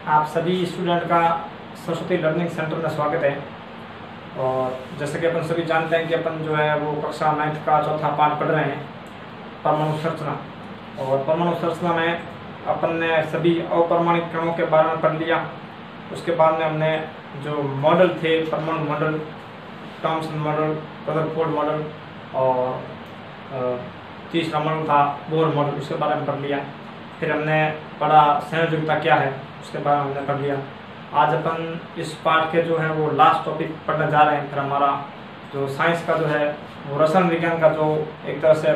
आप सभी स्टूडेंट का सरस्वती लर्निंग सेंटर में स्वागत है। और जैसे कि अपन सभी जानते हैं कि अपन जो है वो कक्षा 9th का चौथा पाठ पढ़ रहे हैं, परमाणु संरचना। और परमाणु संरचना में अपन ने सभी अपारमाणिक कणों के बारे में पढ़ लिया। उसके बाद में हमने जो मॉडल थे, परमाणु model, Thomson model, Rutherford model और तीसरा मॉडल था बोर मॉडल, उसके बारे में पढ़ लिया। फिर हमने पढ़ा संयोजकता क्या है, उसके बारे में हमने पढ़ लिया। आज अपन इस पाठ के जो है वो लास्ट टॉपिक पढ़ने जा रहे हैं। फिर हमारा जो साइंस का जो है वो रसायन विज्ञान का जो एक तरह से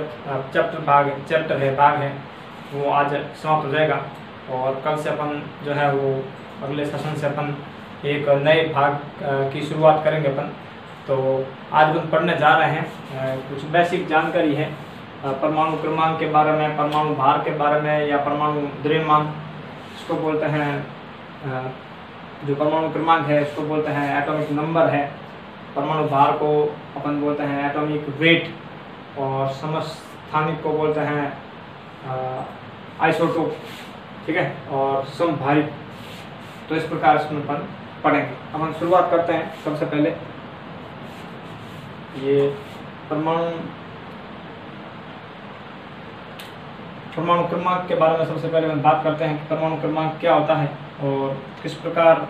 भाग है वो आज समाप्त हो जाएगा। और कल से अपन जो है वो अगले सेशन से अपन एक नए भाग की शुरुआत करेंगे अपन। तो आज अपन पढ़ने जा रहे हैं कुछ बेसिक जानकारी है परमाणु क्रमांक के बारे में, परमाणु भार के बारे में, या परमाणु द्रव्यमान इसको बोलते हैं। जो परमाणु क्रमांक है इसको बोलते हैं एटॉमिक नंबर है। परमाणु भार को अपन बोलते हैं एटॉमिक वेट, और समस्थानिक को बोलते हैं आइसोटोप, ठीक है, और समभारित। तो इस प्रकार इसमें अपन पढ़ेंगे। अब हम शुरुआत करते हैं। सबसे पहले ये परमाणु क्रमांक के बारे में सबसे पहले हम बात करते हैं कि परमाणु क्रमांक क्या होता है और किस प्रकार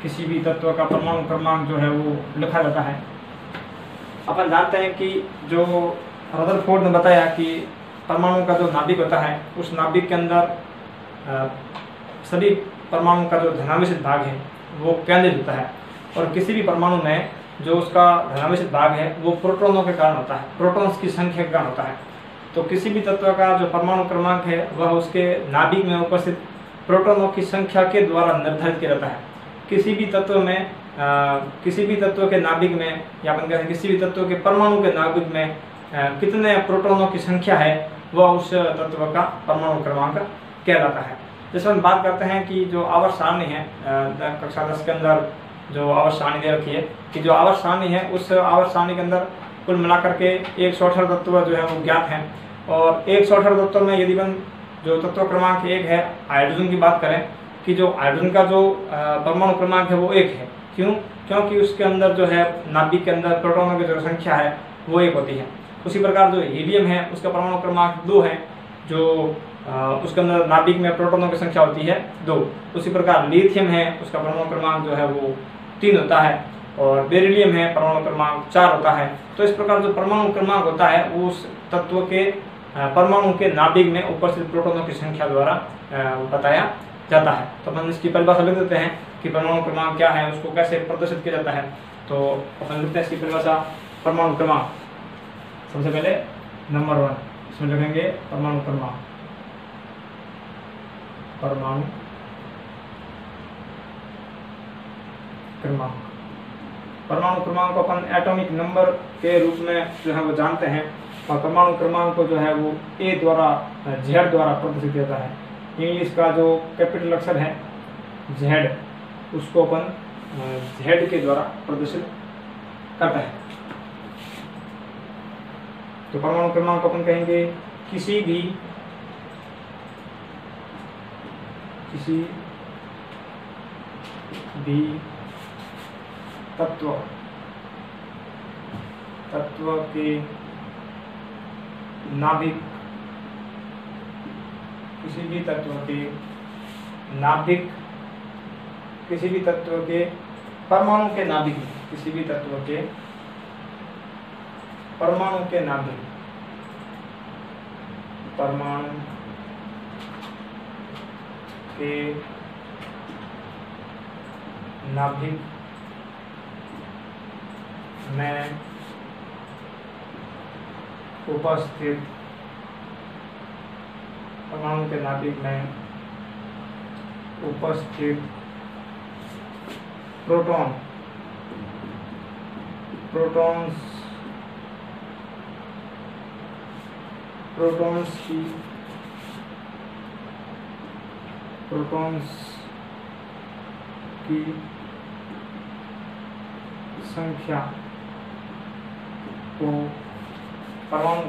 किसी भी तत्व का परमाणु क्रमांक जो है वो लिखा जाता है। अपन जानते हैं कि जो रदरफोर्ड ने बताया कि परमाणु का जो नाभिक होता है उस नाभिक के अंदर सभी परमाणु का जो धनावेशित भाग है वो केंद्रित होता है, और किसी भी परमाणु में जो उसका धनावेशित भाग है वो प्रोटॉनों के कारण होता है, प्रोटॉन्स की संख्या के कारण होता है। तो किसी भी तत्व का जो परमाणु क्रमांक है वह उसके नाभिक में उपस्थित प्रोटॉनों की संख्या के द्वारा निर्धारित किया जाता है। किसी भी तत्व के नाभिक में, या अपन कहें किसी भी तत्व के परमाणु के नाभिक में कितने प्रोटॉनों की संख्या है वह उस तत्व का परमाणु क्रमांक कहलाता है। जैसे हम बात करते हैं कि जो आवर्त सारणी है, कक्षा 10 के अंदर जो आवर्त सारणी दे रखी है कि जो आवर्त सारणी है उस आवर्त सारणी के अंदर कुल मिलाकर के 118 तत्व जो है वो ज्ञात हैं। और 118 तत्व में यदि हम जो तत्व क्रमांक 1 है, हाइड्रोजन की बात करें कि जो हाइड्रोजन का जो परमाणु क्रमांक है वो 1 है। क्यों? क्योंकि उसके अंदर जो है नाभिक के अंदर प्रोटॉनों की जो संख्या है वो 1 होती है। उसी प्रकार जो हीलियम है उसका परमाणु क्रमांक 2 है, जो उसके अंदर नाभिक में प्रोटॉनों की संख्या होती है 2। उसी प्रकार लिथियम है, उसका परमाणु क्रमांक जो है वो 3 होता है, और बेरिलियम है, परमाणु क्रमांक 4 होता है। तो इस प्रकार जो परमाणु क्रमांक होता है वो उस तत्व के परमाणु के नाभिक में उपस्थित प्रोटॉनों की संख्या द्वारा बताया जाता है। तो अपन इसकी परिभाषा लिख देते हैं कि परमाणु क्रमांक क्या है, उसको कैसे प्रदर्शित किया जाता है। तो अपन लिखते हैं इसकी परिभाषा। परमाणु क्रमांक सबसे पहले नंबर 1 इसमें लिखेंगे परमाणु क्रमांक। परमाणु क्रमांक परमाणु क्रमांक को अपन एटॉमिक नंबर के रूप में जो है वो जानते हैं, और परमाणु क्रमांक को जो है वो A द्वारा Z द्वारा प्रदर्शित किया जाता है। इंग्लिश का जो कैपिटल अक्षर है Z, उसको अपन Z के द्वारा प्रदर्शित करता है। तो परमाणु क्रमांक अपन कहेंगे किसी भी तत्व के नाभिक, किसी भी तत्व के परमाणु के नाभिक में, किसी भी तत्व के परमाणु के नाभिक, परमाणु के नाभिक में उपस्थित, परमाणु के नाभिक में उपस्थित प्रोटॉन्स की संख्या को परमाणु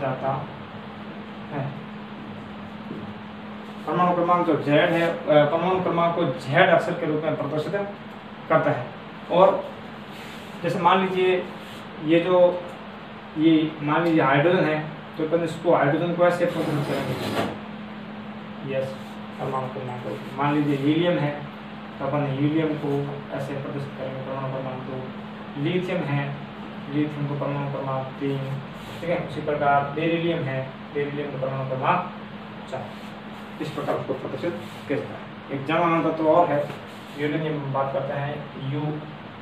जाता है। परमाणु क्रमांक जो Z है, परमाणु क्रमांक को Z अक्षर के रूप में प्रदर्शित करता है। और जैसे मान लीजिए ये मान लीजिए हाइड्रोजन है, तो अपन इसको हाइड्रोजन को ऐसे प्रदर्शित करेंगे। यस, परमाणु क्रमांक को मान लीजिए हीलियम है, तो अपन हीलियम को ऐसे प्रदर्शित करेंगे परमाणु क्रमांक 2। लिथियम है, लिथियम को परमाणु क्रमांक 3, ठीक है। उसी प्रकार बेरिलियम है, बेरिलियम को परमाणु क्रमांक 4। इस प्रकार उसको प्रदर्शित किया जाता है। एक जमा तत्व और है यूरेनियम, बात करते हैं। यू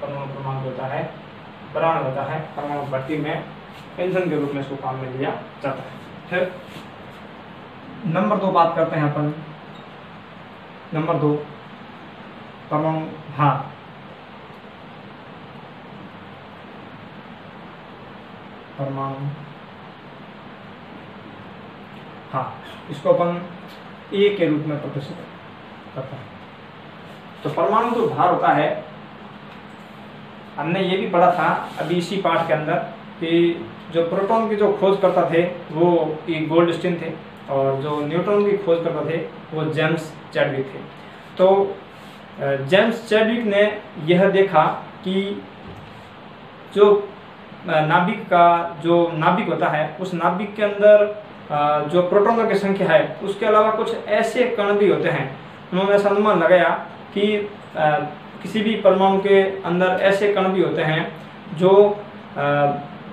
परमाणु क्रमांक होता है, बरान होता है, परमाणु भट्टी में ईंधन के रूप में इसको काम में लिया जाता है। फिर नंबर 2 बात करते हैं अपन। नंबर 2 परमाणु भार। परमाणु हाँ, इसको अपन ए के रूप में प्रदर्शित करता है। तो परमाणु जो भार होता है, हमने ये भी पढ़ा था अभी इसी पाठ के अंदर कि जो प्रोटॉन की जो खोज करता थे वो गोल्डस्टीन थे, और जो न्यूट्रॉन की खोज करता थे वो जेम्स चैडविक थे। तो जेम्स चैडविक ने यह देखा कि जो नाभिक का जो नाभिक होता है, उस नाभिक के अंदर जो प्रोटॉनों की संख्या है उसके अलावा कुछ ऐसे कण भी होते हैं। उन्होंने ऐसा अनुमान लगाया कि किसी भी परमाणु के अंदर ऐसे कण भी होते हैं जो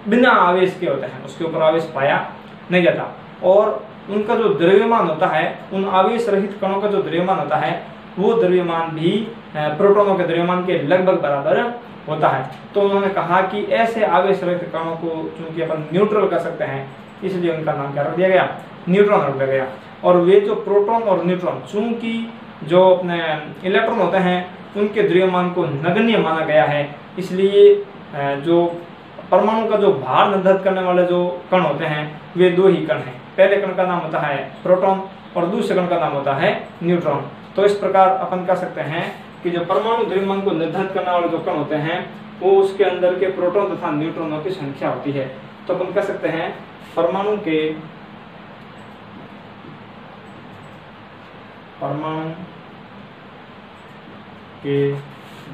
बिना आवेश के होते हैं, उसके ऊपर आवेश पाया नहीं जाता, और उनका जो द्रव्यमान होता है, उन आवेश रहित कणों का जो द्रव्यमान होता है वो द्रव्यमान भी प्रोटॉनों के द्रव्यमान के लगभग बराबर होता है। तो उन्होंने कहा कि ऐसे आवेश रहित कणों को चूंकि अपन न्यूट्रल कर सकते हैं, इसलिए उनका नाम क्या रख दिया गया, न्यूट्रॉन रख दिया गया। और वे जो प्रोटॉन और न्यूट्रॉन, चूंकि जो अपने इलेक्ट्रॉन होते हैं उनके द्रव्यमान को नगण्य माना गया है, इसलिए जो परमाणु का जो भार निर्धारित करने वाले जो कण होते हैं वे 2 ही कण हैं। पहले कण का नाम होता है प्रोटॉन और दूसरे कण का नाम होता है न्यूट्रॉन। तो इस प्रकार अपन कह सकते हैं कि जो परमाणु द्रव्यमान को निर्धारित करने वाले जो कण होते हैं वो उसके अंदर के प्रोटॉन तथा न्यूट्रॉनों की संख्या होती है। तो अपन कह सकते हैं परमाणु के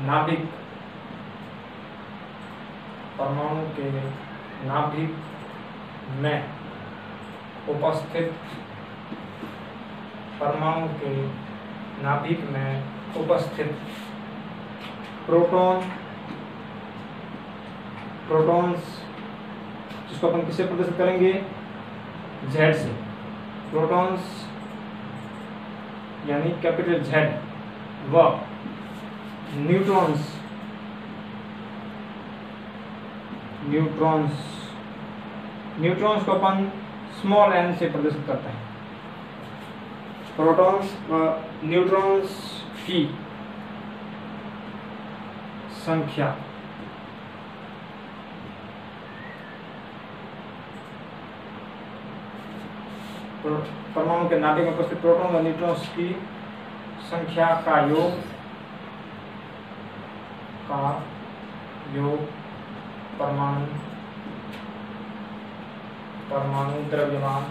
नाभिक, परमाणु के नाभिक में उपस्थित, परमाणु के नाभिक में उपस्थित प्रोटॉन्स, जिसको अपन किससे प्रदर्शित करेंगे, Z से। प्रोटॉन्स यानी कैपिटल Z व न्यूट्रॉन्स को अपन स्मॉल n से प्रदर्शित करते हैं। प्रोटॉन्स व न्यूट्रॉन्स की संख्या परमाणु के नाभिक में उपस्थित प्रोटॉन और न्यूट्रॉन्स की संख्या का योग परमाणु द्रव्यमान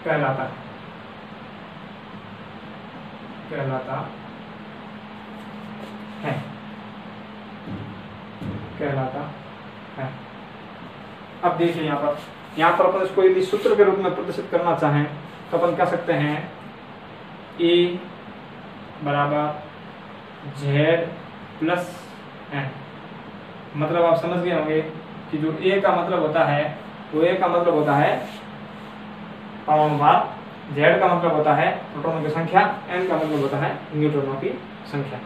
कहलाता है। अब देखिए यहाँ पर अपन इसको यदि सूत्र के रूप में प्रदर्शित करना चाहें तो अपन कह सकते हैं A बराबर Z प्लस N। मतलब आप समझ गए होंगे कि जो A का मतलब होता है वो A का मतलब होता है परमाणु भार, Z का मतलब होता है प्रोटॉनों की संख्या, N का मतलब होता है न्यूट्रॉनों की संख्या।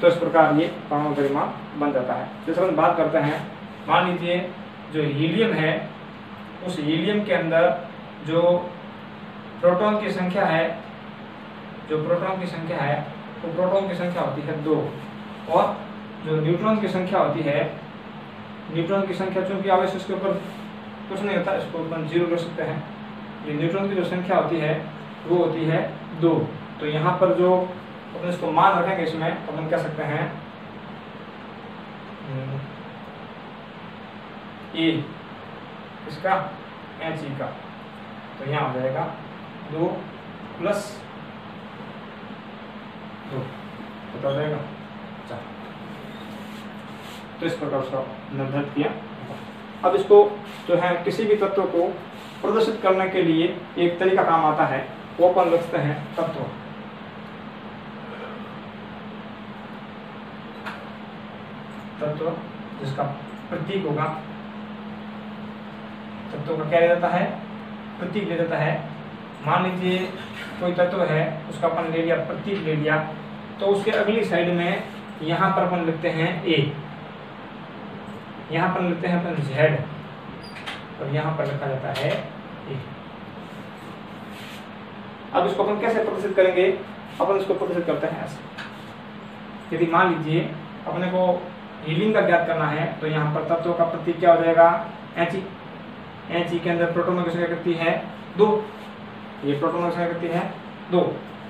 तो इस प्रकार ये परमाणु द्रव्यमान बन जाता है। जैसे हम बात करते हैं, मान लीजिए जो हीलियम है, उस हीलियम के अंदर जो प्रोटॉन की संख्या है, वो प्रोटॉन की संख्या होती है 2, और जो न्यूट्रॉन की संख्या होती है, न्यूट्रॉन की संख्या चूंकि आवेश इसके ऊपर कुछ नहीं होता, इसको अपन 0 कर सकते हैं। ये न्यूट्रॉन की जो संख्या होती है वो होती है 2। तो यहाँ पर जो अपन इसको मान रखेंगे, इसमें अपन कह सकते हैं ए इसका He का, तो यहाँ हो जाएगा 2 + 2 पता हो जाएगा। तो इस प्रकार उसका निर्धारित किया। अब इसको जो है किसी भी तत्व को प्रदर्शित करने के लिए एक तरीका काम आता है, वो अपन लिखते हैं तत्व। तत्व जिसका प्रतीक होगा, तत्व का क्या ले जाता है, प्रतीक ले जाता है। मान लीजिए कोई तत्व है, उसका अपन ले लिया प्रतीक ले लिया, तो उसके अगली साइड में यहाँ पर अपन लिखते हैं ए, यहाँ पर लिखते हैं अपन Z, और यहाँ पर लिखा जाता है ए। अब इसको अपन कैसे प्रदर्शित करेंगे, अपन इसको प्रदर्शित करते हैं ऐसे। यदि मान लीजिए अपने को हीलिंग का ज्ञात करना है, तो यहाँ पर तत्व का प्रतीक क्या हो जाएगा, He। He के अंदर प्रोटॉन की संख्या कितनी है, 2, ये प्रोटॉन की संख्या कितनी है 2,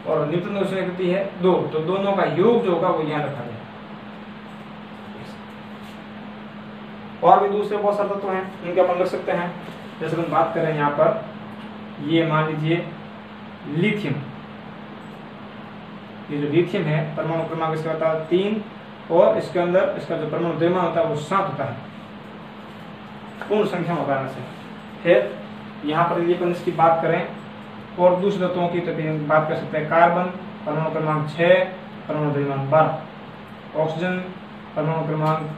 और न्यूट्रॉन की संख्या कितनी है 2, तो दोनों का योग जो होगा वो यहाँ रखा जाए। और भी दूसरे बहुत सारे तत्व हैं, उनके अपन रख सकते हैं। जैसे हम बात करें यहाँ पर, ये मान लीजिए लिथियम, ये जो लिथियम है परमाणु क्रमांक इसका होता है 3, और इसके अंदर इसका जो परमाणु द्रव्यमान होता है वो 7 होता है, पूर्ण संख्या में बताने से। फिर यहाँ पर यदि अपन इसकी बात करें और दूसरे तत्वों की, तो बात कर सकते हैं कार्बन परमाणु क्रमांक 6, परमाणु द्रव्यमान 12, ऑक्सीजन परमाणु क्रमांक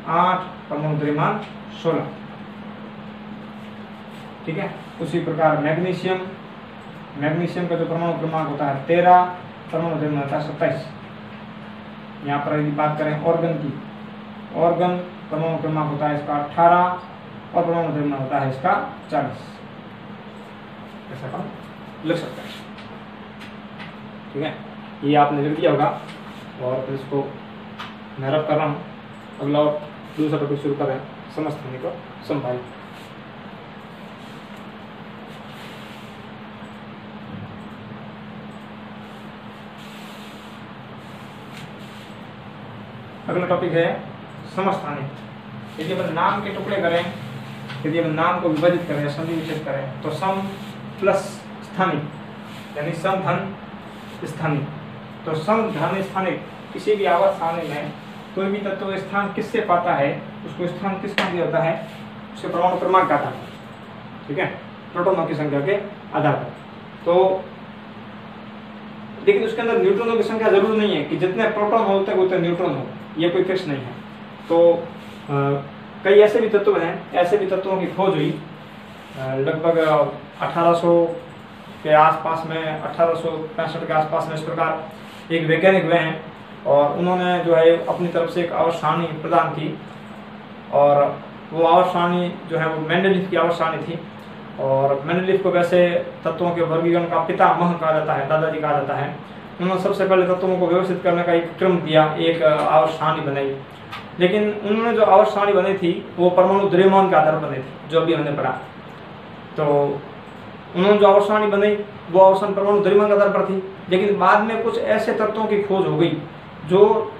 8, परमाणु द्रव्यमान 16, ठीक है। उसी प्रकार मैग्नीशियम, मैग्नीशियम का जो परमाणु क्रमांक होता है 13, परमाणु द्रव्यमान होता है 27। यहाँ पर यदि बात करें ऑर्गन की, ऑर्गन परमाणु क्रमांक होता है इसका 18, और परमाणु द्रव्यमान होता है इसका 40। ऐसा हम लिख सकते हैं, ठीक है। ये आपने लिख दिया होगा, और फिर इसको मैं रब कर रहा हूँ। अगला और दूसरा टॉपिक शुरू करें, समस्थानिक को समभावित। अगला टॉपिक है समस्थानिक। यदि अपन नाम के टुकड़े करें, यदि अपन नाम को विभाजित करें, संधि विच्छेद करें, तो सम प्लस स्थानिक, यानी सम धन स्थानिक। तो सम धन स्थानिक, किसी भी आवर्त सारणी में कोई भी तत्व स्थान किससे पाता है, उसको स्थान किसका दिया होता है, उसके परमाणु क्रमांक का आधार पर, ठीक है, प्रोटॉनों की संख्या के आधार पर। तो लेकिन उसके अंदर न्यूट्रॉनों की संख्या जरूर नहीं है कि जितने प्रोटॉन होते हैं उतने न्यूट्रॉन हो, ये कोई फिक्स नहीं है। तो कई ऐसे भी तत्व हैं, ऐसे भी तत्वों की खोज हुई लगभग 1800 के आसपास में, 1865 के आसपास में। इस प्रकार एक वैज्ञानिक हुए हैं, और उन्होंने जो है अपनी तरफ से एक आवर्त सारणी प्रदान की, और वो आवर्त सारणी जो है वो मेंडलीफ की आवर्त सारणी थी। और मेंडलीफ को वैसे तत्वों के वर्गीकरण का पितामह कहा जाता है, दादाजी कहा जाता है। उन्होंने सबसे पहले तत्वों को व्यवस्थित करने का एक क्रम दिया, एक आवर्त सारणी बनाई। लेकिन उन्होंने जो आवर्त सारणी बनाई थी वो परमाणु द्रव्यमान के आधार पर बनाई थी, जो अभी हमने पढ़ा। तो उन्होंने जो आवर्त सारणी बनाई वो आवर्त सारणी परमाणु द्रव्यमान के आधार पर थी। लेकिन बाद में कुछ ऐसे तत्वों की खोज हो गई जो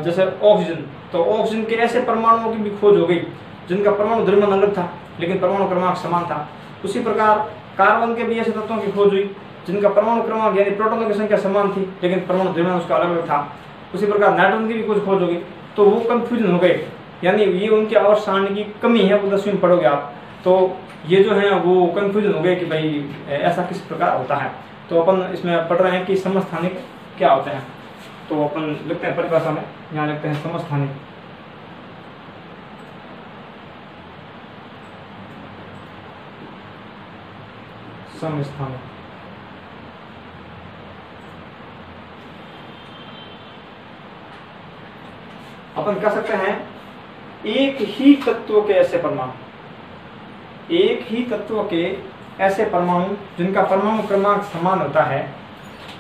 जैसे ऑक्सीजन, तो ऑक्सीजन के ऐसे परमाणुओं की भी खोज हो गई जिनका परमाणु द्रव्यमान अलग था लेकिन परमाणु क्रमांक समान था। उसी प्रकार कार्बन के भी ऐसे तत्वों की खोज हुई जिनका परमाणु क्रमांक यानी प्रोटॉनों की संख्या समान थी लेकिन परमाणु द्रव्यमान उसका अलग अलग था। उसी प्रकार नाइट्रोजन की भी कुछ खोज हो गई, तो वो कंफ्यूजन हो गए, यानी ये उनके आवर्त सारणी की कमी है, वो 10वीं में पढ़ोगे आप। तो ये जो है वो कंफ्यूजन हो गए कि भाई ऐसा किस प्रकार होता है। तो अपन इसमें पढ़ रहे हैं कि समस्थानिक क्या होते हैं। तो अपन लिखते हैं परिभाषा में, यहाँ लिखते हैं समस्थानिक। समस्थानिक अपन कह सकते हैं एक ही तत्व के ऐसे परमाणु, एक ही तत्व के ऐसे परमाणु जिनका परमाणु क्रमांक समान होता है,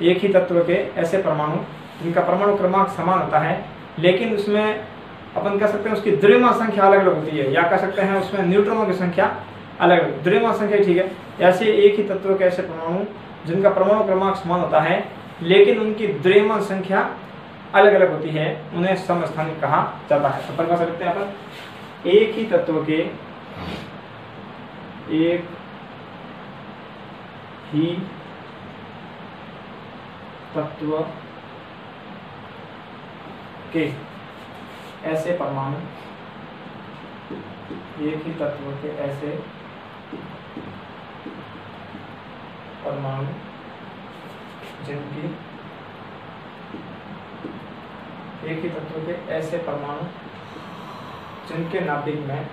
एक ही तत्व के ऐसे परमाणु जिनका परमाणु क्रमांक समान होता है, लेकिन उसमें अपन कह सकते हैं उसकी द्रव्यमान संख्या अलग अलग होती है, या कह सकते हैं उसमें न्यूट्रॉनों की संख्या अलग अलग, द्रव्यमान संख्या ठीक है। ऐसे एक ही तत्व के ऐसे परमाणु जिनका परमाणु क्रमांक समान होता है लेकिन उनकी द्रव्यमान संख्या अलग अलग होती है, उन्हें समस्थानिक कहा जाता है। तो परिभाषा लिखते हैं अपन, एक ही तत्व के ऐसे परमाणु, एक ही तत्व के ऐसे परमाणु जिनकी एक ही तत्व के ऐसे परमाणु जिनके नाभिक में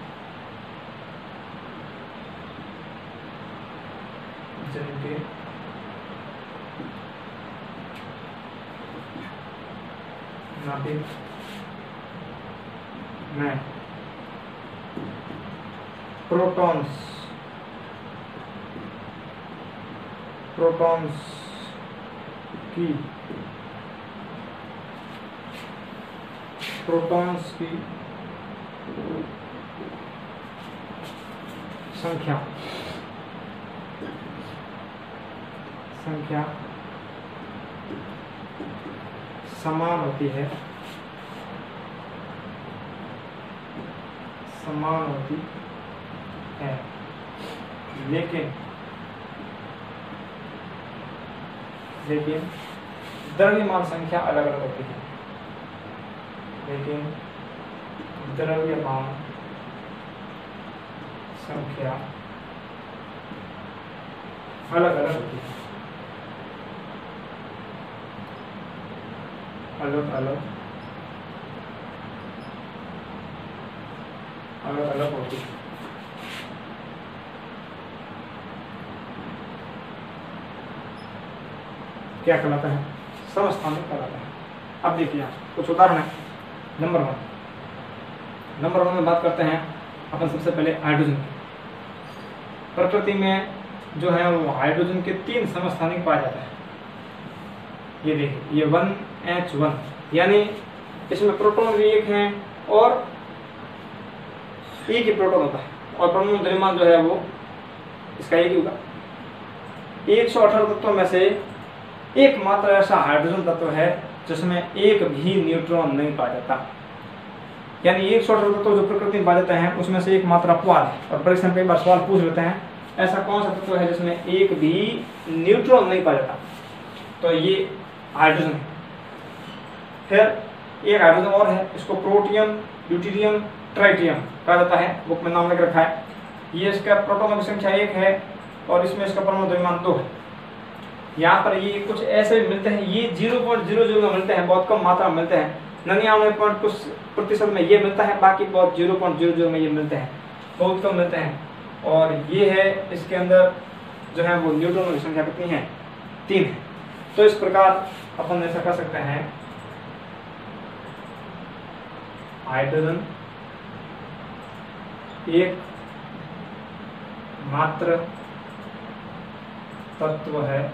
प्रोटॉन्स की संख्या समान होती है, लेकिन द्रव्यमान संख्या अलग अलग होती है। द्रव्यमान संख्या अलग अलग होती है, अलग अलग होती है। क्या कहलाता है? समस्थानिक कहलाता है। अब देखिए कुछ उदाहरण है। नंबर वन में बात करते हैं अपन सबसे पहले हाइड्रोजन की। प्रकृति में जो है वो हाइड्रोजन के 3 समस्थानिक पाया जाता है। ये देखिए, ये 1H1, यानी इसमें प्रोटॉन भी एक हैं और एक ही प्रोटॉन होता है, और परमाणु द्रव्यमान जो है वो इसका एक ही होगा। 118 तत्वों में से एकमात्र ऐसा हाइड्रोजन तत्व है जिसमें एक भी न्यूट्रॉन नहीं पाया जाता। यानी 118 तत्व जो प्रकृति में पाए जाते हैं उसमें से एकमात्र अपवाद है। और परीक्षा में कई बार सवाल पूछ लेते हैं, ऐसा कौन सा तत्व है जिसमें एक भी न्यूट्रॉन नहीं पाया जाता? तो ये हाइड्रोजन है। फिर एक हाइड्रोजन और है, इसको प्रोटियम, ड्यूटेरियम, ट्राइटियम कहा जाता है, बुक में नाम लिख रखा है। ये इसका प्रोटॉनों की संख्या 1 है और इसमें इसका परमाणु द्रव्यमान 2 है। यहाँ पर ये कुछ ऐसे मिलते हैं, ये 0.00 में मिलते हैं, बहुत कम मात्रा में मिलते हैं। 99% में ये मिलता है, बाकी बहुत 0.00 में ये मिलते हैं, बहुत कम मिलते हैं। और ये है इसके अंदर जो है वो न्यूट्रॉनों की संख्या कितनी है? 3 है। तो इस प्रकार अपन ऐसा कर सकते हैं, हाइड्रोजन एक मात्र तत्व है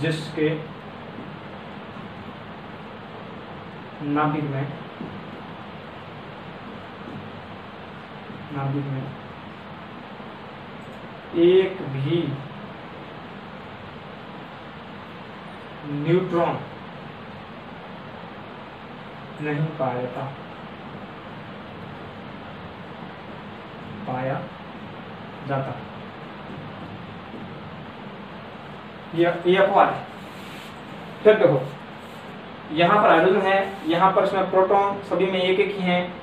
जिसके नाभिक में एक भी न्यूट्रॉन नहीं पाया जाता। ये अपवाद है। फिर देखो, यहाँ पर हाइड्रोजन है, यहाँ पर इसमें प्रोटॉन सभी में एक एक ही हैं,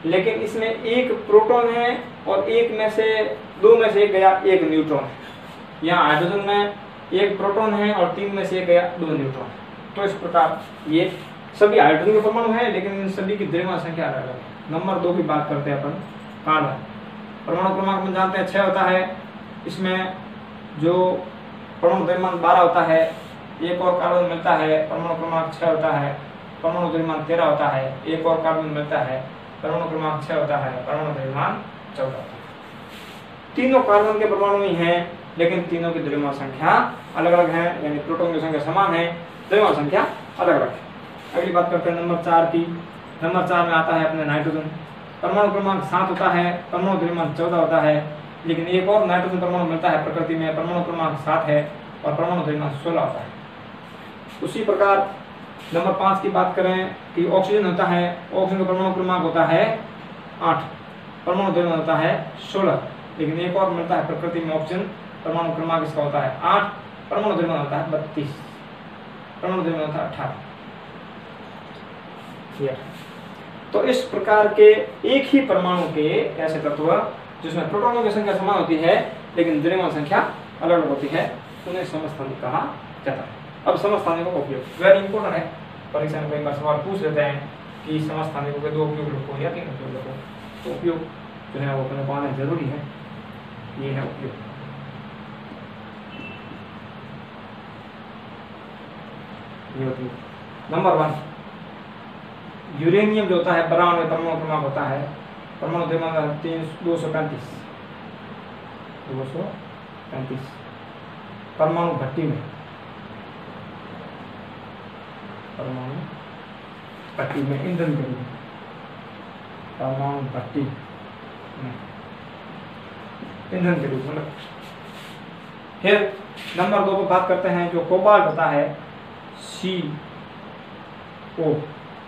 लेकिन इसमें एक प्रोटॉन है और एक में से 2 में से एक गया, एक न्यूट्रॉन है। यहाँ हाइड्रोजन में एक प्रोटॉन है और 3 में से एक गया, 2 न्यूट्रॉन है। तो इस प्रकार ये सभी हाइड्रोजन के परमाणु हैं, लेकिन इन सभी की द्रव्यमान संख्या अलग अलग है। नंबर 2 की बात करते हैं अपन, कार्बन। परमाणु क्रमांक में जानते हैं 6 होता है। इसमें जो परमाणु द्रव्यमान 12 होता है, एक और कार्बन मिलता है, परमाणु क्रमांक 6 होता है। परमाणु द्रव्यमान 13 होता है, एक और कार्बन मिलता है, परमाणु क्रमांक 6 होता है, परमाणु द्रव्यमान 14 होता है। तीनों कार्बन के परमाणु ही हैं, लेकिन तीनों की द्रव्यमान संख्या अलग अलग है, यानी प्रोटॉन की संख्या समान है, द्रव्यमान संख्या अलग अलग है। अगली बात करते हैं नंबर 4 की। नंबर 4 में आता है अपने नाइट्रोजन। परमाणु क्रमांक 7 होता है, परमाणु द्रव्यमान 14 होता है, लेकिन एक और नाइट्रोजन परमाणु मिलता है प्रकृति में, परमाणु क्रमांक 7 है और परमाणु द्रव्यमान 16 होता है। उसी प्रकार नंबर 5 की बात करें कि ऑक्सीजन होता है, ऑक्सीजन का परमाणु क्रमांक होता है 8, परमाणु द्रव्यमान होता है 16। लेकिन एक और मिलता है प्रकृति में ऑक्सीजन, परमाणु क्रमांक इसका होता है 8, परमाणु द्रव्यमान होता है 32, परमाणु द्रव्यमान होता है 18। तो इस प्रकार के एक ही परमाणु के ऐसे तत्व जिसमें प्रोटॉनों की संख्या समान होती है लेकिन द्रव्यमान संख्या अलग अलग होती है, उन्हें समस्थानिक कहा जाता है। अब समस्थानिकों का उपयोग वेरी इंपॉर्टेंट है, परीक्षा में कई बार सवाल पूछ लेते हैं कि समस्थानिकों के 2 उपयोग लिखो या 3 उपयोग लिखो। तो उपयोग जो है वो अपने को आना जरूरी है। ये है उपयोग। ये उपयोग नंबर 1, यूरेनियम जो होता है 92 परमाणु क्रमांक होता है, परमाणु द्रव्यमान 235 परमाणु भट्टी में, परमाणु भट्टी में ईंधन के रूप में, परमाणु भट्टी में ईंधन के रूप में। फिर नंबर 2 पर बात करते हैं जो कोबाल्ट होता है CO,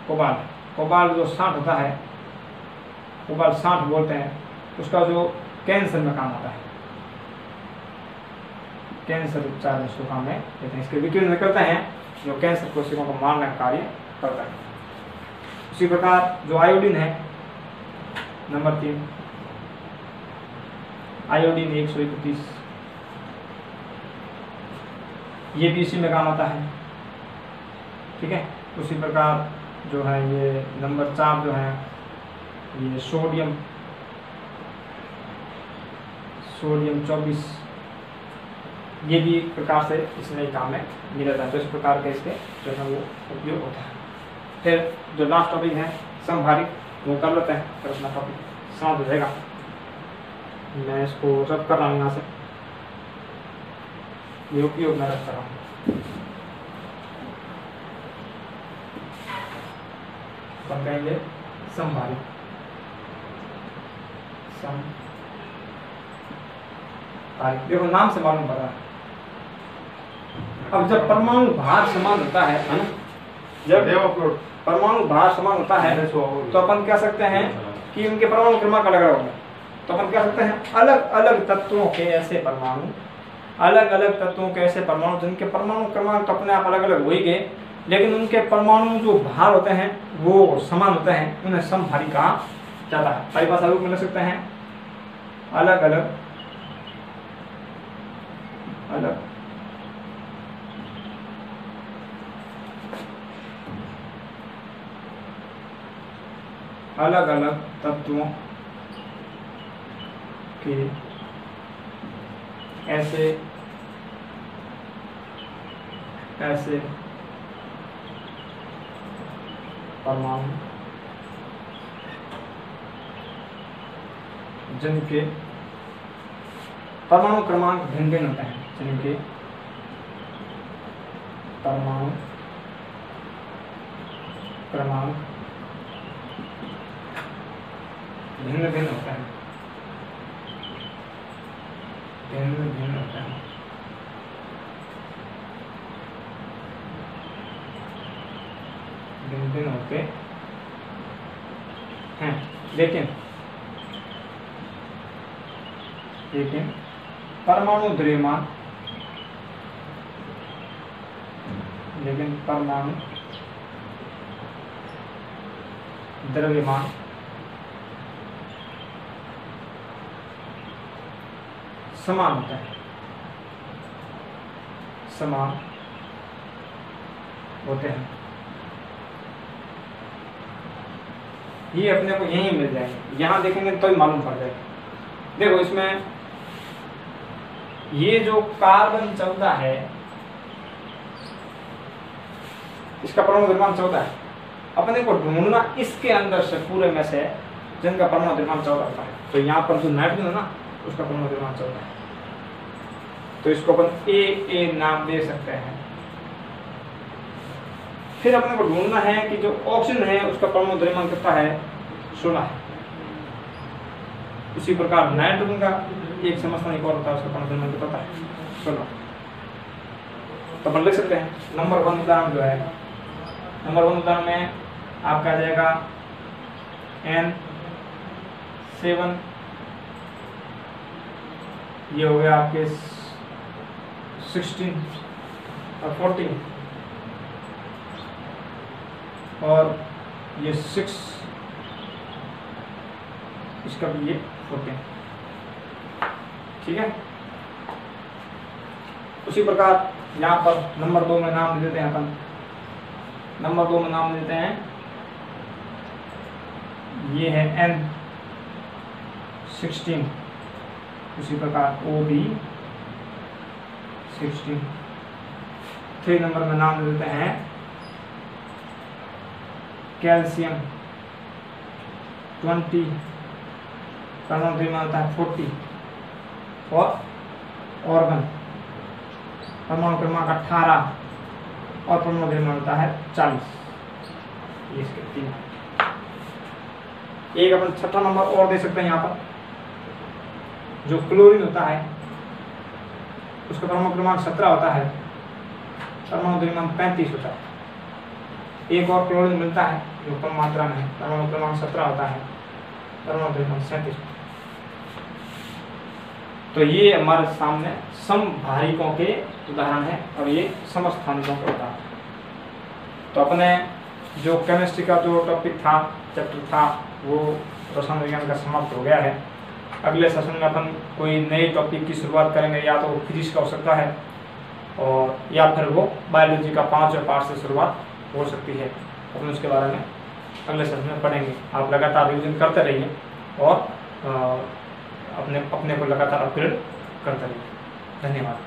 कोबाल्ट जो 60 होता है, कोबाल्ट 60 बोलते हैं, उसका जो कैंसर में काम आता है, कैंसर उपचार में उसको काम में लेते हैं। इसके विकिरण निकलते हैं जो कैंसर कोशिकाओं को मारने का कार्य करता है। उसी प्रकार जो आयोडीन है नंबर 3, आयोडीन 131, ये भी इसी में काम आता है। ठीक है। उसी प्रकार जो है ये नंबर 4 जो है ये सोडियम 24, ये भी प्रकार से इसमें काम में मिला जाता है। तो इस प्रकार के इसके जो है वो उपयोग होता है। फिर जो लास्ट टॉपिक है समभारिक, वो कर लेते हैं, फिर अपना टॉपिक समाप्त हो जाएगा। मैं इसको रद्द कर रहा हूँ यहाँ से, ये उपयोग मैं रद्द कर रहा हूँ। हम कहेंगे समभारिक, देखो नाम से मालूम पड़ रहा है। अब जब परमाणु भार समान होता है ना, जब परमाणु भार समान होता है तो अपन कह सकते हैं कि उनके परमाणु क्रमांक अलग अलग होंगे। तो अपन कह सकते हैं अलग अलग तत्वों के ऐसे परमाणु, अलग अलग तत्वों के ऐसे परमाणु जिनके परमाणु क्रमांक तो अपने आप अलग अलग हो ही गए, लेकिन उनके परमाणु जो भार होते हैं वो समान होते हैं, उन्हें समभारी कहा जाता है। परिभाषा रूप में लिख सकते हैं अलग अलग अलग अलग तत्वों के ऐसे परमाणु जिनके परमाणु क्रमांक भिन्न भिन्न होते हैं, जिनके परमाणु क्रमांक भिन्न भिन्न होते हैं, भिन्न भिन्न होते हैं। भिन्न भिन्न होते हैं, लेकिन परमाणु द्रव्यमान, लेकिन परमाणु द्रव्यमान समान होता है, समान होते हैं। ये अपने को यहीं मिल जाएंगे, यहां देखेंगे तो ही मालूम पड़ जाएगा। देखो इसमें ये जो कार्बन 14 है, इसका परमाणु द्रव्यमान 14 है। अपने को ढूंढना इसके अंदर से पूरे में से जिनका परमाणु द्रव्यमान 14 होता है। तो यहाँ पर जो नाइट्रोजन है ना, उसका परमाणु द्रव्यमान 14 है। तो इसको अपन ए नाम दे सकते हैं। फिर अपने को ढूंढना है कि जो ऑक्सीजन है उसका परमाणु द्रव्यमान कितना है, 16 है। उसी प्रकार नाइट्रोजन का एक समस्थानिक और होता है, उसका परमाणु द्रव्यमान कितना है, 16। तो अपन लिख सकते हैं नंबर 1 उदाहरण जो है नंबर 1 उदाहरण में आपका आ जाएगा N7, ये हो गया आपके 16 और 14, और ये 6, इसका भी ये 14। ठीक है। उसी प्रकार यहाँ पर नंबर 2 में नाम दे देते हैं अपन। नंबर 2 में नाम देते हैं, ये है N16, उसी प्रकार OB16। 3 नंबर में नाम दे देते हैं कैल्शियम 20, परमाणु द्रव्यमान होता है 40, और ऑर्गन परमाणु क्रमांक 18 और परमाणु द्रव्यमान होता है 40। ये इसके 3। एक अपन 6ठा नंबर और दे सकते हैं यहाँ पर, जो क्लोरीन होता है उसका परमाणु क्रमांक 17 होता है, परमाणु द्रव्यमान 35 होता है। एक और क्लोरीन मिलता है जो कम मात्रा में है, परमाणु क्रमांक 17 होता है, परमाणु द्रव्यमान 37। तो ये हमारे सामने समभारिकों के उदाहरण है, और ये समस्थानिकों के उदाहरण। तो अपने जो केमिस्ट्री का जो टॉपिक था, चैप्टर था, वो रसायन विज्ञान का समाप्त हो गया है। अगले सेशन में अपन कोई नए टॉपिक की शुरुआत करेंगे, या तो फिजिक्स का हो सकता है, और या फिर वो बायोलॉजी का 5वें पार्ट से शुरुआत हो सकती है। अपन उसके बारे में अगले सेशन में पढ़ेंगे। आप लगातार रिविजन करते रहिए और अपने को लगातार अपग्रेड करते रहिए। धन्यवाद।